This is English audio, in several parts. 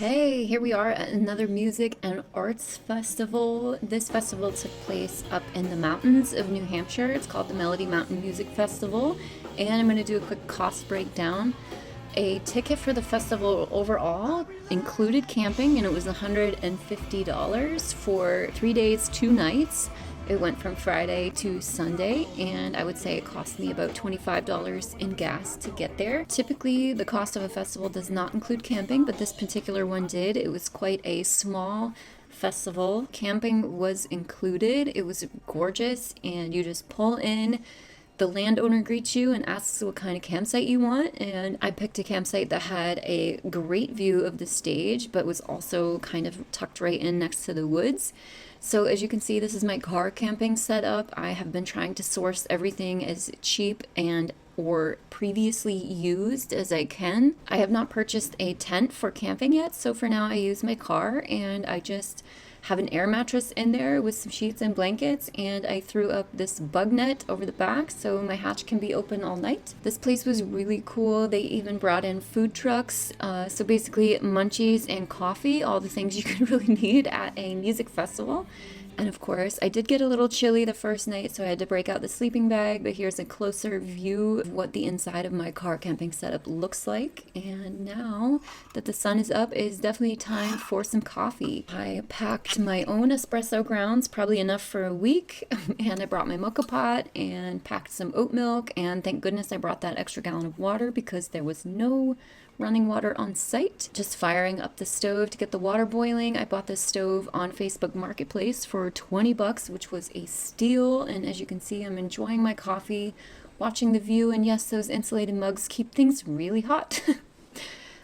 Okay, here we are at another music and arts festival. This festival took place up in the mountains of New Hampshire. It's called the Melody Mountain Music Festival, and I'm going to do a quick cost breakdown. A ticket for the festival overall included camping, and it was $150 for 3 days, 2 nights. It went from Friday to Sunday, and I would say it cost me about $25 in gas to get there. Typically, the cost of a festival does not include camping, but this particular one did. It was quite a small festival. Camping was included. It was gorgeous, and you just pull in. The landowner greets you and asks what kind of campsite you want, and I picked a campsite that had a great view of the stage, but was also kind of tucked right in next to the woods. So as you can see, this is my car camping setup. I have been trying to source everything as cheap and or previously used as I can. I have not purchased a tent for camping yet, so for now I use my car, and I just have an air mattress in there with some sheets and blankets, and I threw up this bug net over the back so my hatch can be open all night. This place was really cool. They even brought in food trucks, so basically munchies and coffee, all the things you could really need at a music festival. And of course, I did get a little chilly the first night, so I had to break out the sleeping bag, but here's a closer view of what the inside of my car camping setup looks like. And now that the sun is up, it is definitely time for some coffee. I packed my own espresso grounds, probably enough for a week, and I brought my mocha pot and packed some oat milk, and thank goodness I brought that extra gallon of water because there was no running water on site. Just firing up the stove to get the water boiling. I bought this stove on Facebook Marketplace for 20 bucks, which was a steal. And as you can see, I'm enjoying my coffee, watching the view, and yes, those insulated mugs keep things really hot.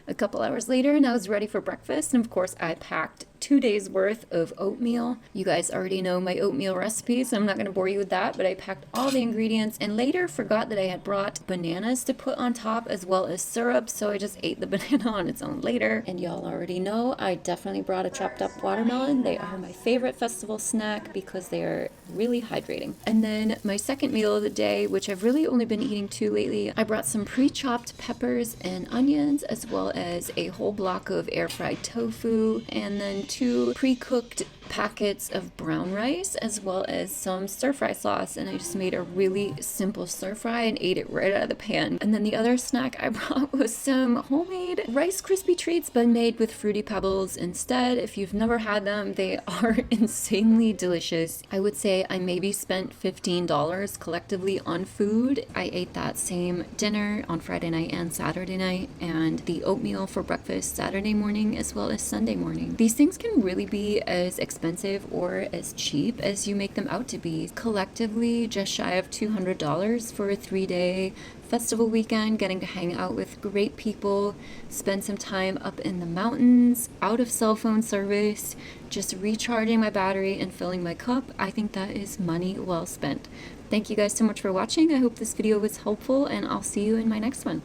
A couple hours later, and I was ready for breakfast, and of course I packed 2 days worth of oatmeal. You guys already know my oatmeal recipe, so I'm not going to bore you with that, but I packed all the ingredients and later forgot that I had brought bananas to put on top as well as syrup, so I just ate the banana on its own later. And y'all already know I definitely brought a chopped up watermelon. They are my favorite festival snack because they are really hydrating. And then my second meal of the day, which I've really only been eating 2 lately, I brought some pre-chopped peppers and onions as well as a whole block of air-fried tofu, and then 2 pre-cooked packets of brown rice as well as some stir-fry sauce, and I just made a really simple stir-fry and ate it right out of the pan. And then the other snack I brought was some homemade Rice Krispie treats but made with Fruity Pebbles instead. If you've never had them, they are insanely delicious. I would say I maybe spent $15 collectively on food. I ate that same dinner on Friday night and Saturday night, and the oatmeal for breakfast Saturday morning as well as Sunday morning. These things can really be as expensive or as cheap as you make them out to be. Collectively, just shy of $200 for a 3-day festival weekend, getting to hang out with great people, spend some time up in the mountains, out of cell phone service, just recharging my battery and filling my cup. I think that is money well spent. Thank you guys so much for watching. I hope this video was helpful, and I'll see you in my next one.